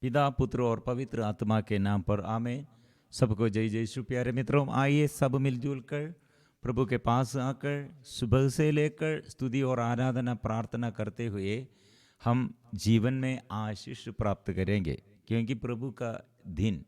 पिता पुत्र और पवित्र आत्मा के नाम पर आमेन। सबको जय जय यीशु। प्यारे मित्रों, आइए सब मिलजुल कर प्रभु के पास आकर सुबह से लेकर स्तुति और आराधना प्रार्थना करते हुए हम जीवन में आशीष प्राप्त करेंगे, क्योंकि प्रभु का दिन,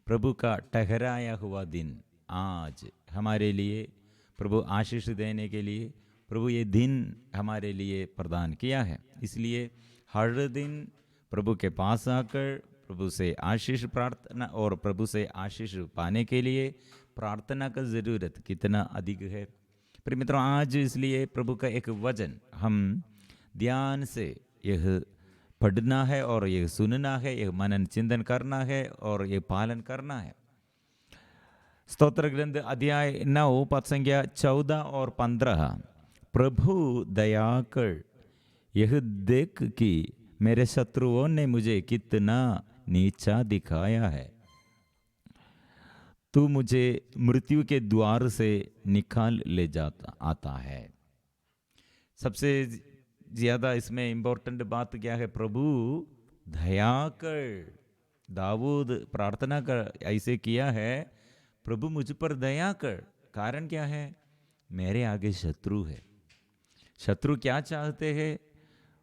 प्रभु का ठहराया हुआ दिन आज हमारे लिए, प्रभु आशीष देने के लिए प्रभु ये दिन हमारे लिए प्रदान किया है। इसलिए हर दिन प्रभु के पास आकर प्रभु से आशीष प्रार्थना और प्रभु से आशीष पाने के लिए प्रार्थना का ज़रूरत कितना अधिक है। प्रिय मित्रों, आज इसलिए प्रभु का एक वचन हम ध्यान से यह पढ़ना है और यह सुनना है, यह मनन चिंतन करना है और यह पालन करना है। स्तोत्र ग्रंथ अध्याय 9 पद संख्या 14 और 15। प्रभु दया कर, यह देख कि मेरे शत्रुओं ने मुझे कितना नीचा दिखाया है। तू मुझे मृत्यु के द्वार से निकाल ले जाता आता है। सबसे ज्यादा इसमें इंपॉर्टेंट बात क्या है? प्रभु दया कर। दाऊद प्रार्थना कर ऐसे किया है, प्रभु मुझ पर दया कर। कारण क्या है? मेरे आगे शत्रु है। शत्रु क्या चाहते हैं?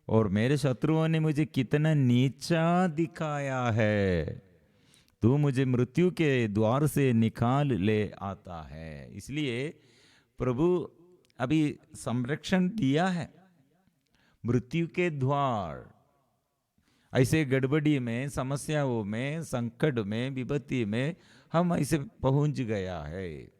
और मेरे शत्रुओं ने मुझे कितना नीचा दिखाया है। तू मुझे मृत्यु के द्वार से निकाल ले आता है। इसलिए प्रभु अभी संरक्षण दिया है। मृत्यु के द्वार, ऐसे गड़बड़ी में, समस्याओं में, संकट में, विपत्ति में हम ऐसे पहुंच गया है।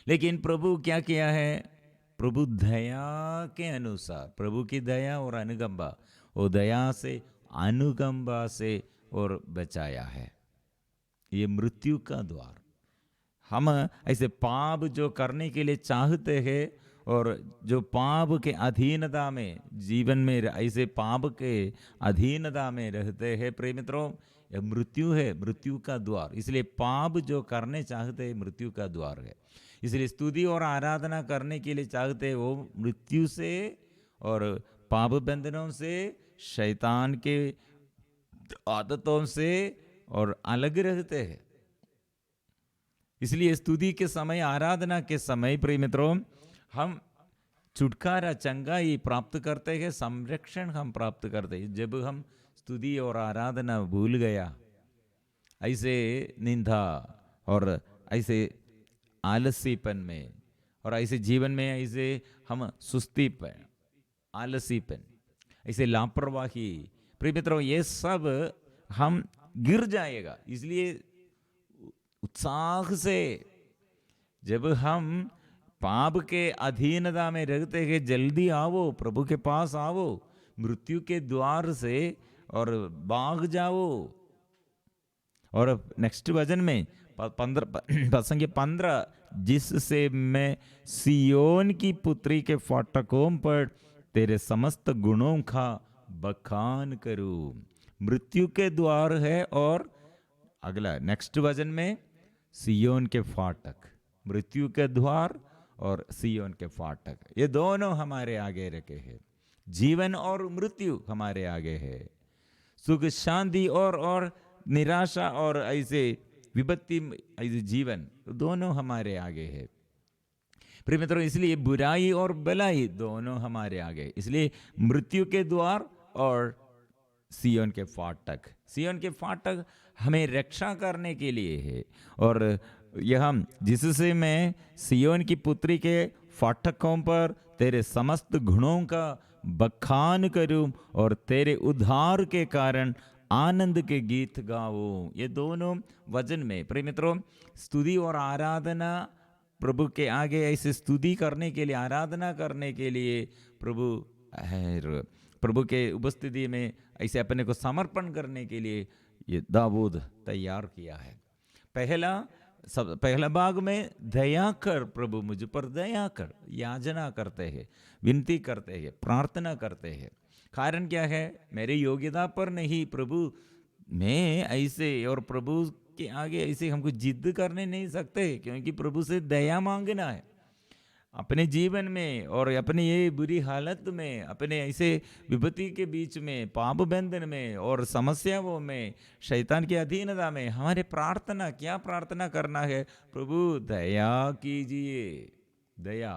लेकिन प्रभु क्या किया है? प्रभु दया के अनुसार, प्रभु की दया और अनुकंपा, वो दया से, अनुकंपा से और बचाया है। ये मृत्यु का द्वार। हम ऐसे पाप जो करने के लिए चाहते हैं और जो पाप के अधीनता में जीवन में ऐसे पाप के अधीनता में रहते हैं, प्रिय मित्रों, यह मृत्यु है, मृत्यु का द्वार। इसलिए पाप जो करने चाहते हैं मृत्यु का द्वार है। इसलिए स्तुति और आराधना करने के लिए चाहते हैं वो मृत्यु से और पाप बंधनों से, शैतान के आदतों से और अलग रहते हैं। इसलिए स्तुति के समय, आराधना के समय, प्रिय मित्रों, हम छुटकारा, चंगाई प्राप्त करते हैं, संरक्षण हम प्राप्त करते हैं। जब हम स्तुति और आराधना भूल गया, ऐसे निंदा और ऐसे आलसीपन में और ऐसे जीवन में ऐसे हम सुस्तीपन, आलसीपन, ऐसे लापरवाही, प्रिय मित्रों, ये सब हम गिर जाएगा। इसलिए उत्साह से जब हम पाप के अधीनता में रहते हैं, जल्दी आओ, प्रभु के पास आओ, मृत्यु के द्वार से और भाग जाओ। और नेक्स्ट वचन में 15, जिससे मैं सियोन की पुत्री के फाटकों पर तेरे समस्त गुणों का बखान करूं। मृत्यु के द्वार है और अगला नेक्स्ट वचन में सियोन के फाटक, मृत्यु के द्वार और सियोन के फाटक, ये दोनों हमारे आगे रखे हैं। जीवन और मृत्यु हमारे आगे है। सुख शांति और निराशा और ऐसे विपत्ति, ऐसे जीवन, दोनों हमारे आगे है। प्रिय मित्रों, इसलिए बुराई और भलाई दोनों हमारे आगे। इसलिए मृत्यु के द्वार और सियोन के फाटक, सियोन के फाटक हमें रक्षा करने के लिए है। और यह जिससे मैं सियोन की पुत्री के फाटकों पर तेरे समस्त गुणों का बखान करूं और तेरे उद्धार के कारण आनंद के गीत गाऊं। ये दोनों वचन में, प्रिय मित्रों, स्तुति और आराधना, प्रभु के आगे ऐसे स्तुति करने के लिए, आराधना करने के लिए, प्रभु के उपस्थिति में ऐसे अपने को समर्पण करने के लिए ये दाऊद तैयार किया है। पहला भाग में दया कर, प्रभु मुझ पर दया कर, याचना करते हैं, विनती करते हैं, प्रार्थना करते हैं। कारण क्या है? मेरे योग्यता पर नहीं प्रभु, मैं ऐसे, और प्रभु के आगे ऐसे हमको जिद करने नहीं सकते, क्योंकि प्रभु से दया मांगना है। अपने जीवन में और अपनी ये बुरी हालत में, अपने ऐसे विपत्ति के बीच में, पाप बंधन में और समस्याओं में, शैतान की अधीनता में, हमारे प्रार्थना क्या प्रार्थना करना है? प्रभु दया कीजिए, दया।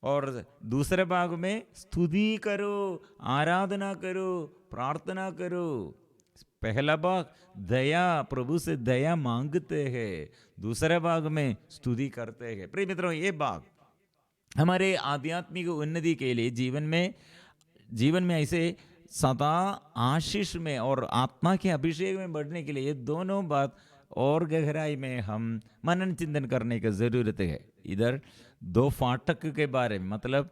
और दूसरे भाग में स्तुति करो, आराधना करो, प्रार्थना करो। पहला भाग दया, प्रभु से दया मांगते हैं। दूसरे भाग में स्तुति करते हैं। प्रिय मित्रों, ये भाग हमारे आध्यात्मिक उन्नति के लिए जीवन में ऐसे सदा आशीष में और आत्मा के अभिषेक में बढ़ने के लिए ये दोनों बात और गहराई में हम मनन चिंतन करने की ज़रूरत है। इधर दो फाटक के बारे में, मतलब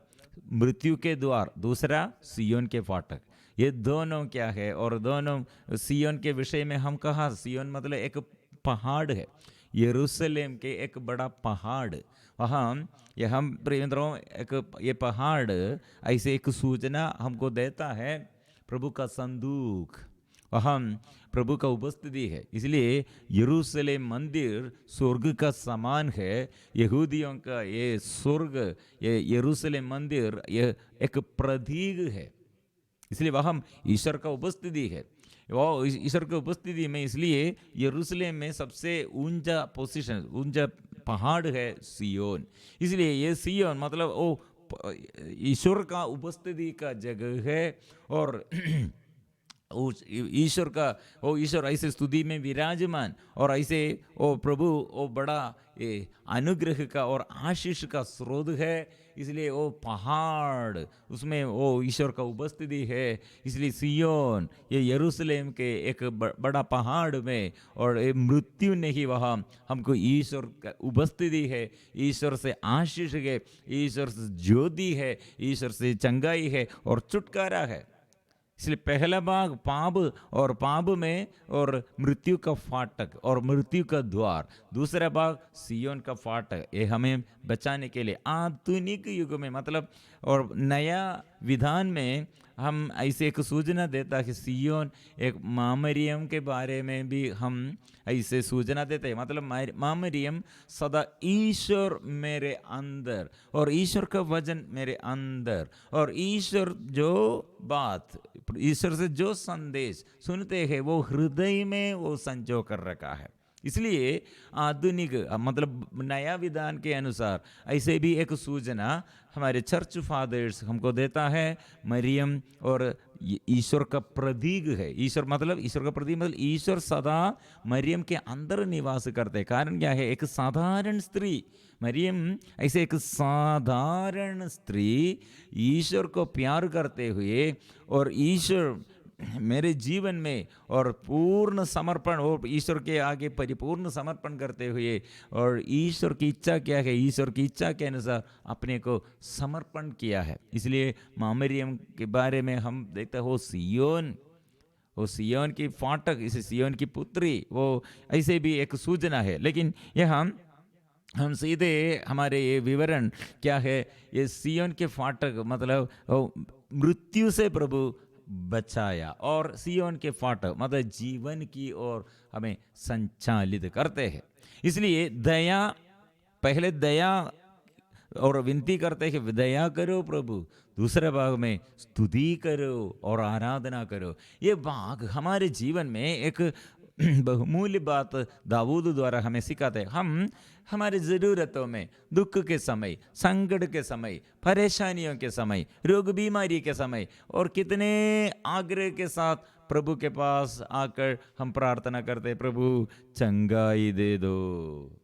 मृत्यु के द्वार, दूसरा सियोन के फाटक, ये दोनों क्या है? और दोनों सियोन के विषय में हम कहा, सियोन मतलब एक पहाड़ है, यरूशलेम के एक बड़ा पहाड़। वहाँ ये हम प्रियमित्रों ये पहाड़ ऐसे एक सूचना हमको देता है, प्रभु का संदूक, वहाँ प्रभु का उपस्थिति है। इसलिए यरूशलेम मंदिर स्वर्ग का समान है। यहूदियों का ये स्वर्ग, ये यरूशलेम मंदिर, ये एक प्रतीक है। इसलिए वहाँ ईश्वर का उपस्थिति है। वो ईश्वर की उपस्थिति में, इसलिए यरूशलेम में सबसे ऊंचा पोजीशन, ऊंचा पहाड़ है सियोन। इसलिए ये सियोन मतलब वो ईश्वर का उपस्थिति का जगह है। और ईश्वर का वो ईश्वर ऐसे स्तुति में विराजमान, और ऐसे वो प्रभु वो बड़ा ये अनुग्रह का और आशीष का स्रोत है। इसलिए वो पहाड़, उसमें वो ईश्वर का उपस्थिति है। इसलिए सियोन ये यरूशलेम के एक बड़ा पहाड़ में, और ये मृत्यु नहीं, वहाँ हमको ईश्वर का उपस्थिति है, ईश्वर से आशीष है, ईश्वर से ज्योति है, ईश्वर से चंगाई है और छुटकारा है। इसलिए पहला भाग पाप और पाप में और मृत्यु का फाटक और मृत्यु का द्वार, दूसरा भाग सियोन का फाटक, ये हमें बचाने के लिए आधुनिक युग में, मतलब और नया विधान में हम ऐसे एक सूचना देता है कि सियोन, एक माँ मरियम के बारे में भी हम ऐसे सूचना देते हैं। मतलब माँ मरियम सदा ईश्वर मेरे अंदर, और ईश्वर का वचन मेरे अंदर, और ईश्वर जो बात, ईश्वर से जो संदेश सुनते हैं वो हृदय में वो संजो कर रखा है। इसलिए आधुनिक मतलब नया विधान के अनुसार ऐसे भी एक सूचना हमारे चर्च फादर्स हमको देता है। मरियम और ईश्वर का प्रतीक है। ईश्वर मतलब ईश्वर का प्रतीक मतलब ईश्वर सदा मरियम के अंदर निवास करते। कारण क्या है? एक साधारण स्त्री मरियम, ऐसे एक साधारण स्त्री ईश्वर को प्यार करते हुए, और ईश्वर मेरे जीवन में और पूर्ण समर्पण, और ईश्वर के आगे परिपूर्ण समर्पण करते हुए, और ईश्वर की इच्छा क्या है, ईश्वर की इच्छा के अनुसार अपने को समर्पण किया है। इसलिए माँ मरियम के बारे में हम देखते हैं, वो सियोन की फाटक, इसे सियोन की पुत्री, वो ऐसे भी एक सूचना है। लेकिन यहाँ हम सीधे हमारे ये विवरण क्या है, ये सियोन के फाटक मतलब मृत्यु से प्रभु बचाया, और सियोन के फाटक मतलब जीवन की ओर हमें संचालित करते हैं। इसलिए दया, पहले दया और विनती करते हैं कि दया करो प्रभु, दूसरे भाग में स्तुति करो और आराधना करो। ये भाग हमारे जीवन में एक बहुमूल्य बात दाऊद द्वारा हमें सिखाते हैं। हम हमारे ज़रूरतों में, दुख के समय, संकट के समय, परेशानियों के समय, रोग बीमारी के समय, और कितने आग्रह के साथ प्रभु के पास आकर हम प्रार्थना करते, प्रभु चंगाई दे दो,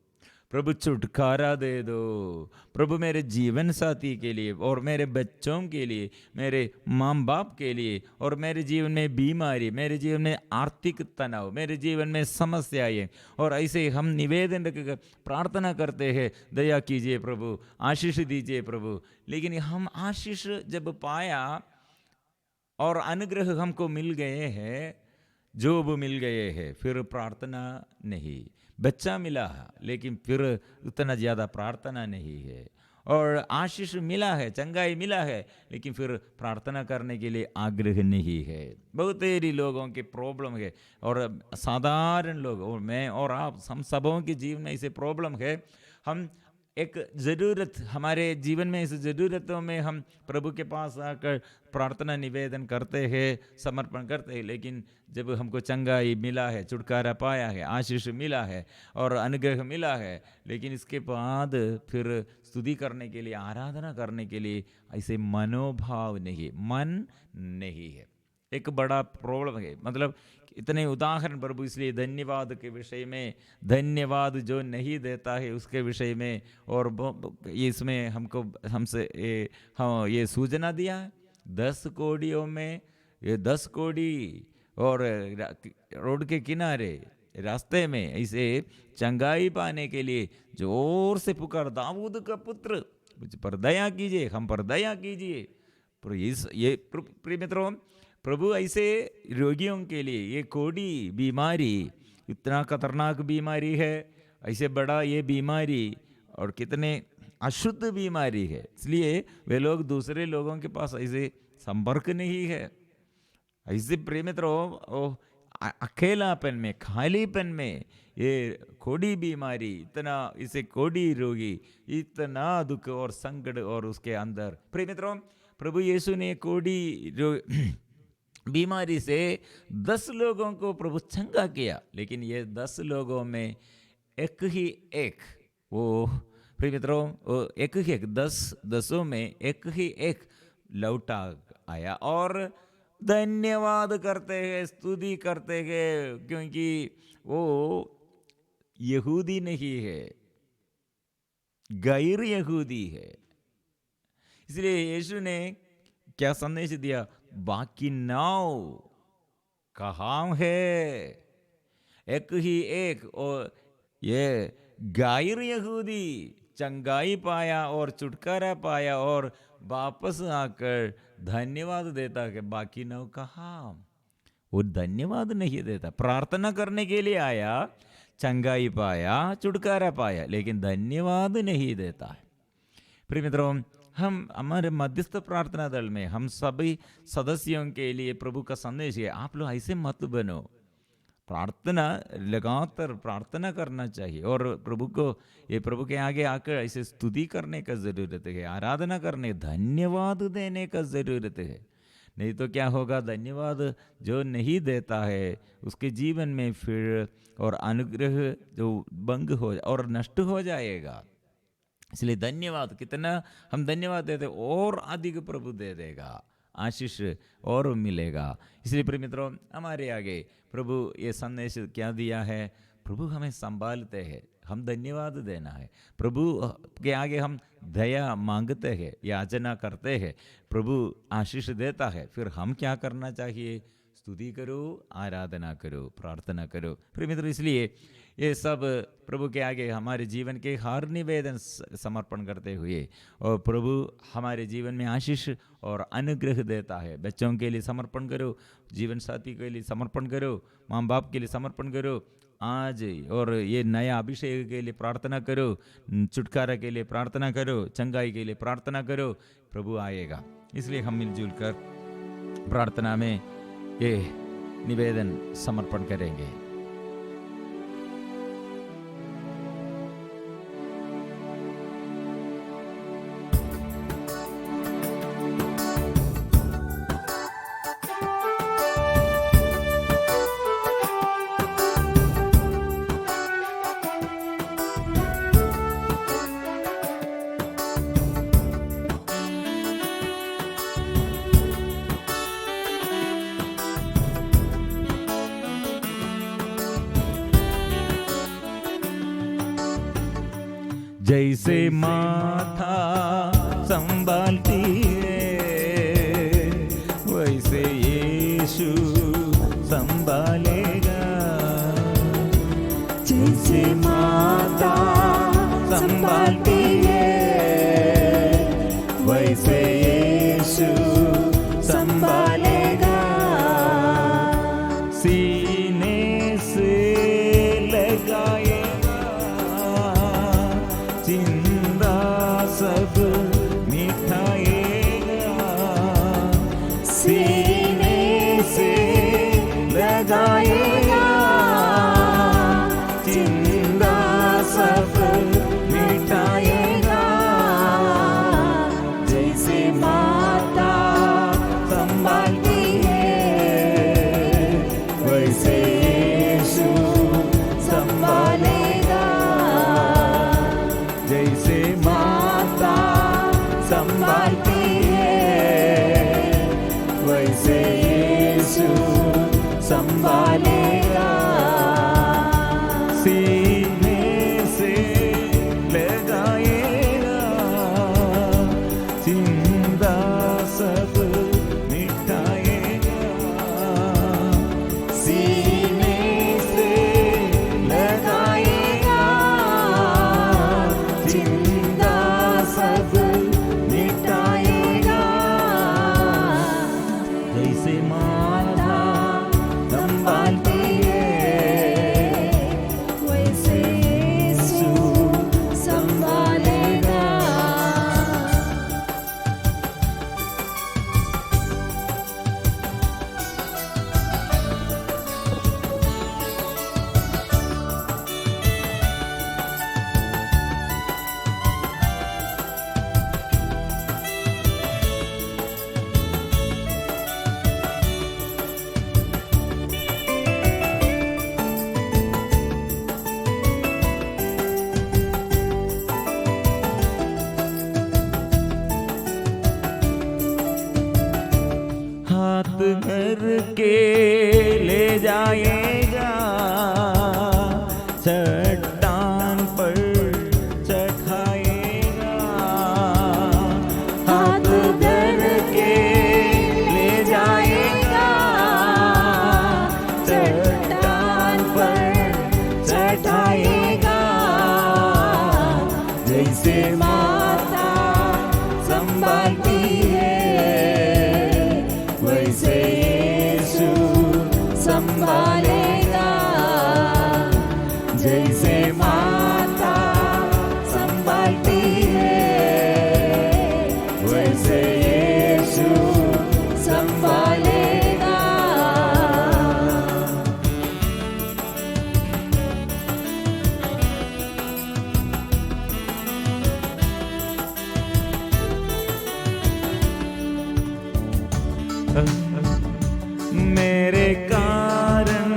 प्रभु छुटकारा दे दो, प्रभु मेरे जीवन साथी के लिए और मेरे बच्चों के लिए, मेरे माँ बाप के लिए, और मेरे जीवन में बीमारी, मेरे जीवन में आर्थिक तनाव, मेरे जीवन में समस्याएं, और ऐसे हम निवेदन रखकर प्रार्थना करते हैं, दया कीजिए प्रभु, आशीष दीजिए प्रभु। लेकिन हम आशीष जब पाया और अनुग्रह हमको मिल गए हैं, जोब मिल गए हैं, फिर प्रार्थना नहीं। बच्चा मिला लेकिन फिर उतना ज़्यादा प्रार्थना नहीं है, और आशीष मिला है, चंगाई मिला है, लेकिन फिर प्रार्थना करने के लिए आग्रह नहीं है। बहुत सारी लोगों की प्रॉब्लम है, और साधारण लोग और मैं और आप, हम सबों के जीवन में ऐसे प्रॉब्लम है। हम एक ज़रूरत हमारे जीवन में, इस ज़रूरतों में हम प्रभु के पास आकर प्रार्थना निवेदन करते हैं, समर्पण करते हैं। लेकिन जब हमको चंगाई मिला है, छुटकारा पाया है, आशीष मिला है और अनुग्रह मिला है, लेकिन इसके बाद फिर स्तुति करने के लिए, आराधना करने के लिए ऐसे मनोभाव नहीं, मन नहीं है। एक बड़ा प्रॉब्लम है। मतलब इतने उदाहरण प्रभु इसलिए धन्यवाद के विषय में, धन्यवाद जो नहीं देता है उसके विषय में, और ये इसमें हमको हमसे ये सूचना दिया है 10 कोड़ियों में, ये 10 कोड़ी और रोड के किनारे रास्ते में ऐसे चंगाई पाने के लिए जोर से पुकार, दाऊद का पुत्र मुझ पर दया कीजिए, हम पर दया कीजिए। ये प्रिय मित्रों, प्रभु ऐसे रोगियों के लिए, ये कोड़ी बीमारी इतना खतरनाक बीमारी है, ऐसे बड़ा ये बीमारी और कितने अशुद्ध बीमारी है, इसलिए वे लोग दूसरे लोगों के पास ऐसे संपर्क नहीं है। ऐसे प्रिय मित्रों, अकेलापन में, खालीपन में ये कोड़ी बीमारी, इतना इसे कोड़ी रोगी, इतना दुख और संकट और उसके अंदर। प्रिय मित्रों, प्रभु यीशु ने कोड़ी बीमारी से 10 लोगों को प्रभु चंगा किया, लेकिन ये 10 लोगों में एक ही एक, वो प्रिय मित्रों, वो एक ही एक, 10 में एक ही एक लौटा आया और धन्यवाद करते हैं, स्तुति करते हैं, क्योंकि वो यहूदी नहीं है, गैर यहूदी है। इसलिए यीशु ने क्या संदेश दिया? बाकी 9 कहाँ है? एक ही एक, और ये गैर यहूदी चंगाई पाया और छुटकारा पाया और वापस आकर धन्यवाद देता कि बाकी 9 कहाँ? वो धन्यवाद नहीं देता। प्रार्थना करने के लिए आया, चंगाई पाया, छुटकारा पाया, लेकिन धन्यवाद नहीं देता है। प्रिय मित्रों, हम हमारे मध्यस्थ प्रार्थना दल में हम सभी सदस्यों के लिए प्रभु का संदेश है, आप लोग ऐसे मत बनो। प्रार्थना लगातार प्रार्थना करना चाहिए और प्रभु को, ये प्रभु के आगे आकर ऐसे स्तुति करने का ज़रूरत है, आराधना करने, धन्यवाद देने का ज़रूरत है। नहीं तो क्या होगा? धन्यवाद जो नहीं देता है उसके जीवन में फिर और अनुग्रह जो भंग हो और नष्ट हो जाएगा। इसलिए धन्यवाद, कितना हम धन्यवाद देते और अधिक प्रभु दे देगा, आशीष और मिलेगा। इसलिए प्रिय मित्रों, हमारे आगे प्रभु ये संदेश क्या दिया है? प्रभु हमें संभालते हैं, हम धन्यवाद देना है। प्रभु के आगे हम दया मांगते हैं, याचना करते हैं, प्रभु आशीष देता है। फिर हम क्या करना चाहिए? स्तुति करो, आराधना करो, प्रार्थना करो। प्रिय मित्र, इसलिए ये सब प्रभु के आगे हमारे जीवन के हर निवेदन समर्पण करते हुए, और प्रभु हमारे जीवन में आशीष और अनुग्रह देता है। बच्चों के लिए समर्पण करो, जीवन साथी के लिए समर्पण करो, माँ बाप के लिए समर्पण करो आज, और ये नया अभिषेक के लिए प्रार्थना करो, छुटकारा के लिए प्रार्थना करो, चंगाई के लिए प्रार्थना करो। प्रभु आएगा। इसलिए हम मिलजुल कर प्रार्थना में ये निवेदन समर्पण करेंगे। जैसे माता संभालती है वैसे यीशु संभालेगा। जैसे माता संभालती है वैसे यीशु संभालेगा। सीने से लगाएगा, जिंदा सब मिठाएगा। सीने से लगाएगा, जिंदा सब मिठाएगा। संभालेगा। सीने से लगाएगा, चिंता सब मिटाएगा। सीने से लगाएगा, चिंता सब मिटाएगा। जैसे माता संभालती है, वैसे यीशु संभालेगा। हाथ घर के ले जाएगा, चट्टान पर चढ़ाएगा। हाथ धर के ले जाएगा, चट्टान पर चढ़ाएगा। जैसे माता संभालती है, वैसे यीशु संभालेगा। जैसे माता संभालती है, वैसे यीशु संभालेगा। मेरे कारण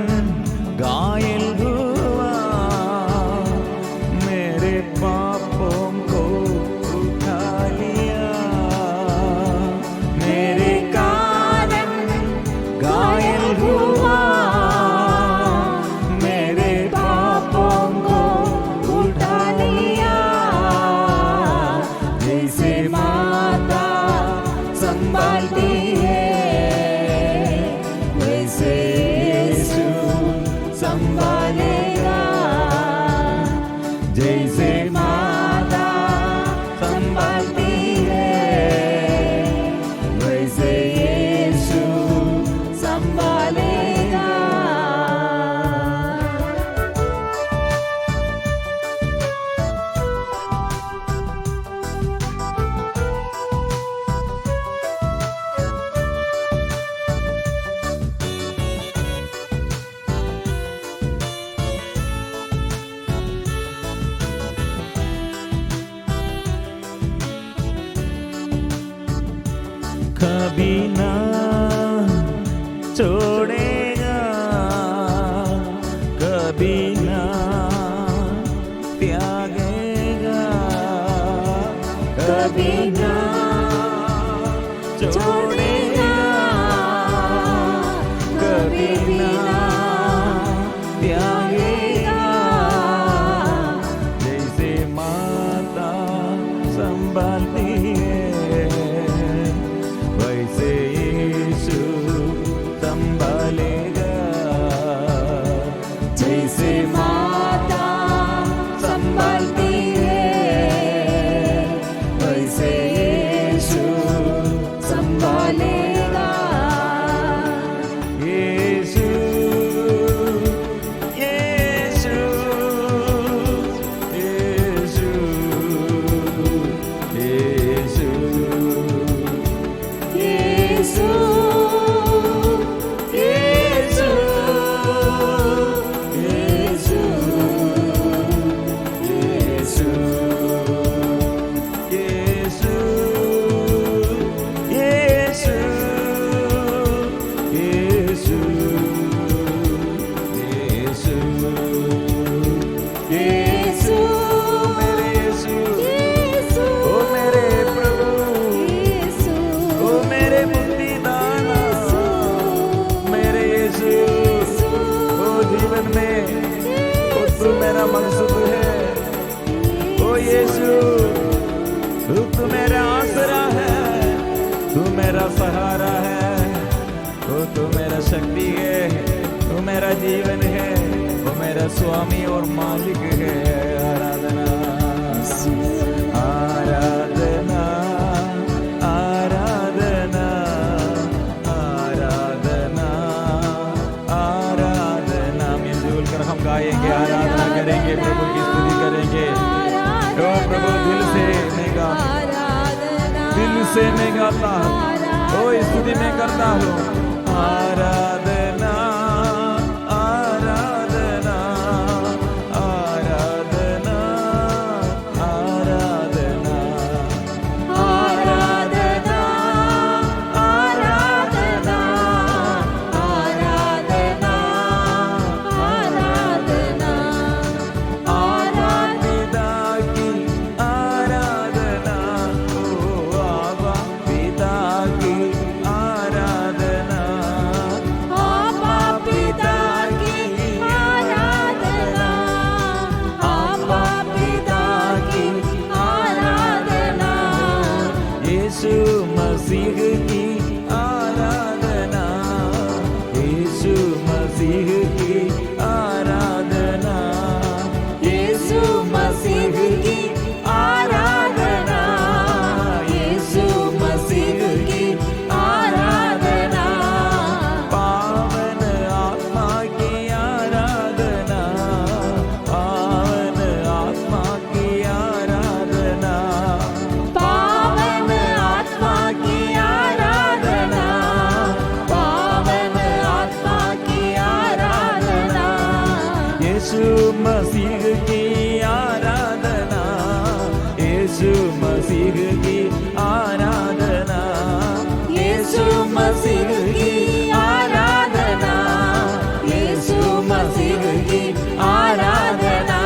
मेरा जीवन है, वो मेरा स्वामी और मालिक है। आराधना आराधना आराधना आराधना आराधना। मिलजुल कर हम गाएंगे, आराधना करेंगे, प्रभु की स्तुति करेंगे। ओ प्रभु दिल से मैं गाता, दिल से मैं गाता हूँ, ओ स्तुति मैं करता हूँ। आराधना आराधना आराधना आराधना आराधना आराधना आराधना आराधना पिता की आराधना, ओ आबा पिता की आराधना, आबा पिता की आराधना आबा पिता की आराधना यीशु मसीह की आराधना, यीशु मसीह की आराधना, यीशु मसीह की आराधना यीशु मसीह की आराधना पावन आत्मा की आराधना, पावन आत्मा की आराधना, पावन आत्मा की आराधना पावन आत्मा की आराधना यीशु मसीह की आराधना, यीशु मसीह की आराधना, यीशु मसीह की आराधना यीशु मसीह की आराधना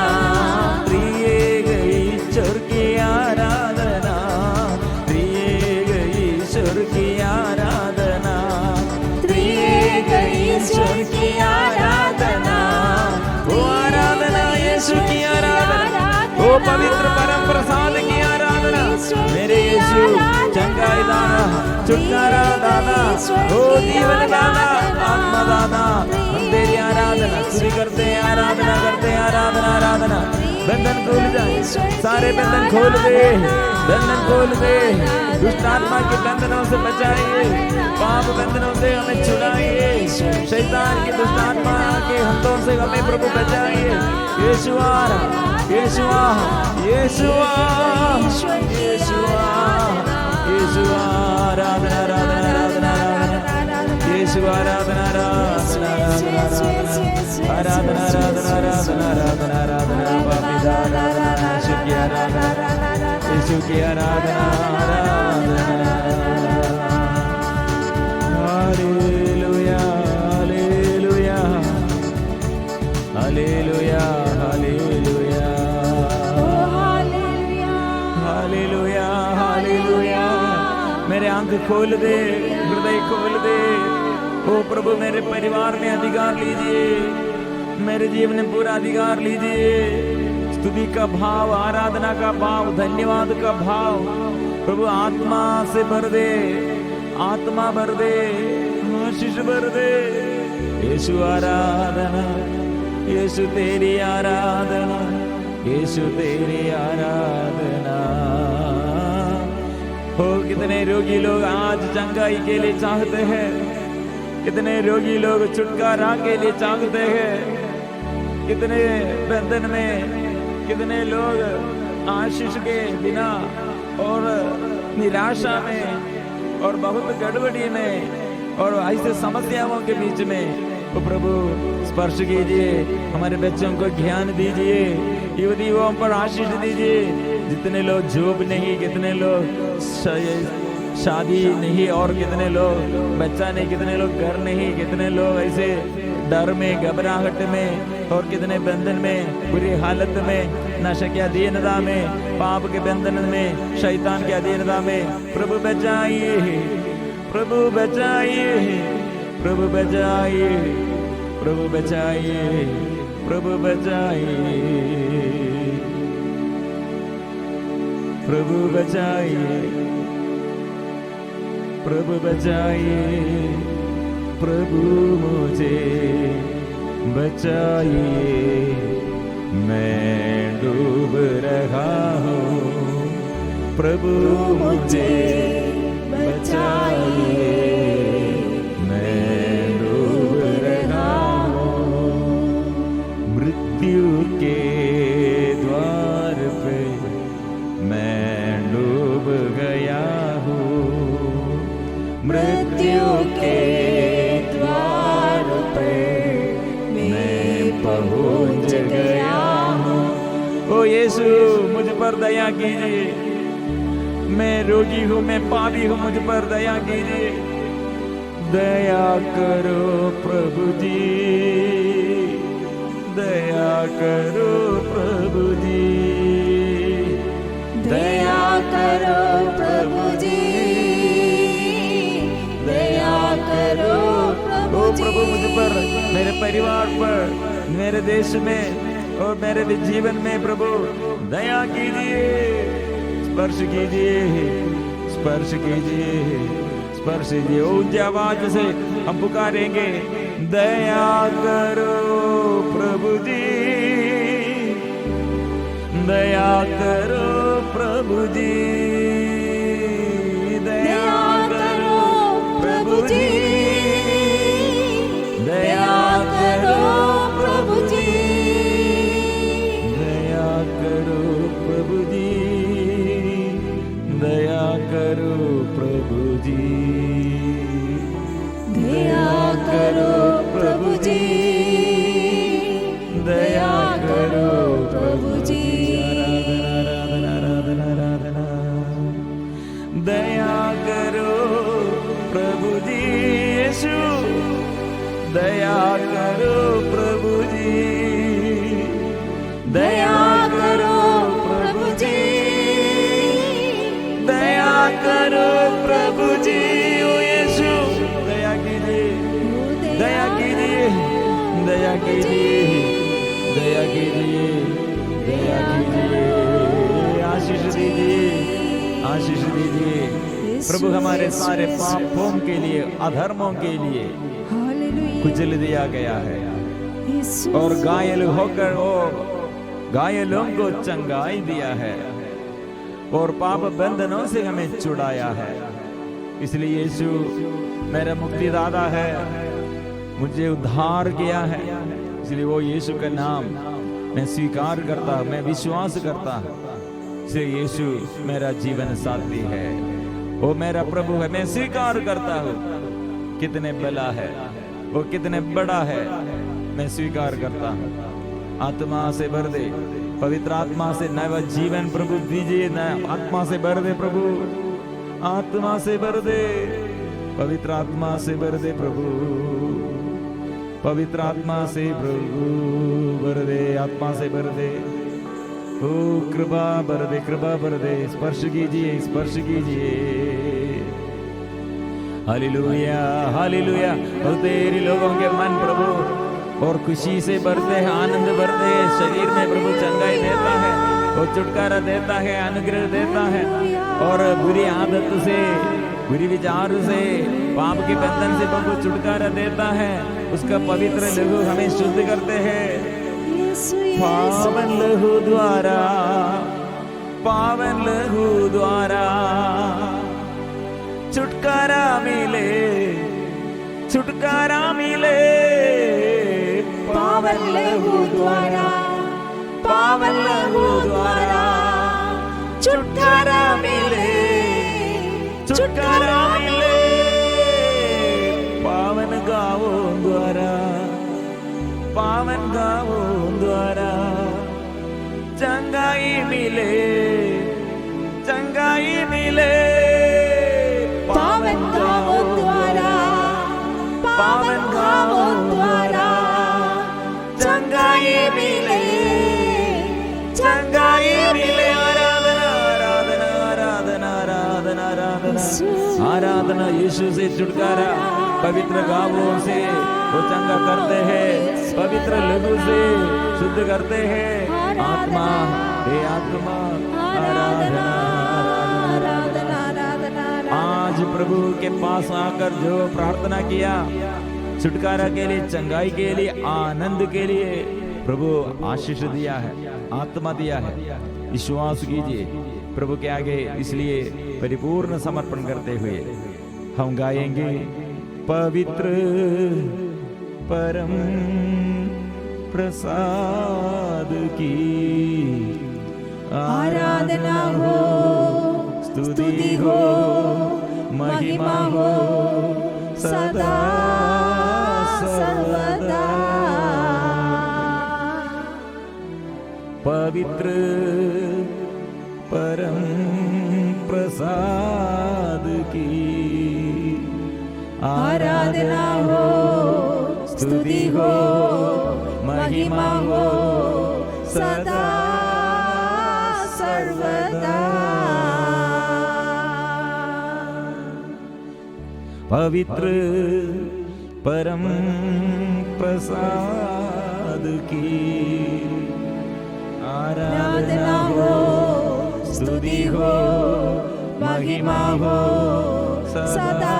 त्रिएक ईश्वर की आराधना, त्रिएक ईश्वर की आराधना, त्रिएक ईश्वर की आराधना ओ आराधना यीशु की आराधना, ओ पवित्र परम प्रसाद की आराधना। मेरे यीशु चंगाई दाना, छुटकारा दाना, ओ जीवन दाना, आत्मा दाना, हम तेरी आराधना स्तुति करते हैं, आराधना करते हैं, आराधना आराधना। बंधन खोल जाए, सारे बंधन खोल दे, बंधन खोल दे, दुष्ट आत्मा के बंधनों से बचाइए, पाप बंधनों से हमें छुड़ाइए, शैतान की दुष्ट आत्मा के हाथों से हमें प्रभु बचाइए। यीशु आ रहा, यीशु आ, यीशु आ, यीशु आ, यीशु आ, आराधना आराधना आराधना आराधना, यीशु आराधना आराधना आराधना आराधना आराधना आराधना आराधना बापिता आराधना, यीशु की आराधना, यीशु की आराधना आराधना। Hallelujah hallelujah hallelujah hallelujah hallelujah hallelujah. मेरे आंख खोल दे, हृदय खोल दे, ओ प्रभु मेरे परिवार में अधिकार लीजिए, मेरे जीवन में पूरा अधिकार लीजिए। स्तुति का भाव, आराधना का भाव, धन्यवाद का भाव प्रभु आत्मा से भर दे, आत्मा भर दे, आशीष भर दे। यीशु आराधना, यीशु तेरी आराधना, यीशु तेरी आराधना। हो कितने रोगी लोग आज चंगाई के लिए चाहते हैं, कितने रोगी लोग छुटकारा के लिए चाहते हैं, कितने बंधन में, कितने लोग आशीष के बिना और निराशा में और बहुत गड़बड़ी में और ऐसे समस्याओं के बीच में। तो प्रभु स्पर्श कीजिए, हमारे बच्चों को ज्ञान दीजिए, युवतियों पर आशीष दीजिए। जितने लोग जॉब नहीं, कितने लोग शादी नहीं, और कितने लोग बच्चा नहीं, कितने लोग घर नहीं, कितने लोग ऐसे डर में, घबराहट में, और कितने बंधन में, बुरी हालत में, नशे की अधीनता में, पाप के बंधन में, शैतान की अधीनता में। प्रभु बचाइए, प्रभु बचाइए, प्रभु बचाइए, प्रभु बचाइए, प्रभु बचाइए, प्रभु बचाइए, प्रभु बचाइए, प्रभु मुझे बचाइए, मैं डूब रहा हूँ, प्रभु मुझे बचाइए, मैं डूब रहा हूँ। मृत्यु के द्वार पे मैं डूब गया हूँ, मृत्यु के द्वार पे मैं पहुंच गया हूँ। ओ यीशु मुझ पर दया कीजिए, मैं रोगी हूँ, मैं पापी हूँ, मुझ पर दया कीजिए। दया करो प्रभु जी, दया करो प्रभु जी, दया करो प्रभु जी, दया करो प्रभु ओ जी। प्रभु मुझ पर, मेरे परिवार पर, मेरे देश में और मेरे जीवन में प्रभु दया कीजिए, स्पर्श कीजिए, स्पर्श कीजिए, स्पर्श कीजिए। ऊंची आवाज से हम पुकारेंगे, दया करो प्रभु जी, दया करो प्रभु जी, दया करो प्रभु जी, दया करो प्रभु जी, दया करो प्रभु जी, दया करो प्रभु जी, दया करो प्रभु जी, दया करो प्रभु जी। आराधना आराधना आराधना आराधना। दया करो प्रभु जी, यीशु दया करो प्रभु जी, दया करो प्रभु जी, दया करो प्रभु जी। ओ यीशु दया कीजिए, दया कीजिए, दया कीजिए, दया कीजिए, दया कीजिए, आशीष दीजिए, आशीष दीजिए प्रभु। हमारे सारे पापों के लिए, अधर्मों के लिए हालेलुया कुचल दिया गया है यीशु। और घायल होकर वो घायलों को चंगाई दिया है और पाप बंधनों से हमें छुड़ाया है। इसलिए यीशु मेरा मुक्तिदाता है, मुझे उद्धार किया है। इसलिए वो यीशु का नाम मैं स्वीकार करता हूँ, मैं विश्वास करता हूँ। इसलिए यीशु मेरा जीवन साथी है, वो मेरा प्रभु है। मैं स्वीकार करता हूँ कितने भला है वो, कितने बड़ा है, मैं स्वीकार करता हूँ। आत्मा से भर दे, पवित्र आत्मा से नया जीवन प्रभु दीजिए, नया आत्मा से भर दे प्रभु, आत्मा से भर दे, पवित्र आत्मा से भर दे प्रभु, पवित्र आत्मा से प्रभु भर दे, आत्मा से भर दे। ओ कृपा भर दे, कृपा भर दे, स्पर्श कीजिए, स्पर्श कीजिए। Hallelujah hallelujah. और तेरे लोगों के मन प्रभु और खुशी से भरते हैं, आनंद भरते हैं, शरीर में प्रभु चंगाई देता है, वो छुटकारा देता है, अनुग्रह देता है और बुरी आदत से, बुरी विचार से, पाप के बंधन से प्रभु छुटकारा देता है। उसका पवित्र लहू हमें शुद्ध करते हैं। पावन लहू द्वारा, पावन लहू द्वारा छुटकारा मिले, छुटकारा मिले। पावन लहू द्वारा, पावन लहू द्वारा छुटकारा मिले, छुटकारा मिले। पावन गावों द्वारा, पावन गावों द्वारा चंगाई मिले, चंगाई मिले। पावन गावों द्वारा, पावन गावों द्वारा चंगाई मिले, चंगाई मिले। आराधना आराधना आराधना आराधना आराधना आराधना। यीशु से छुटकारा पवित्र गावों से वो चंगा करते हैं, पवित्र लहू से शुद्ध करते हैं। आत्मा हे आत्मा आराधना आराधना। आज प्रभु के पास आकर जो प्रार्थना किया, छुटकारा के लिए, चंगाई के लिए, आनंद के लिए प्रभु आशीष दिया है, आत्मा दिया है। विश्वास कीजिए प्रभु के आगे, इसलिए परिपूर्ण समर्पण करते हुए हम गाएंगे, पवित्र परम प्रसाद की आराधना हो, स्तुति हो, महिमा हो सदा सर्वदा। पवित्र परम प्रसाद की आराधना हो, स्तुति हो, महिमा हो सदा सर्वदा। पवित्र परम प्रसाद की आराधना हो, स्तुति हो, महिमा हो सदा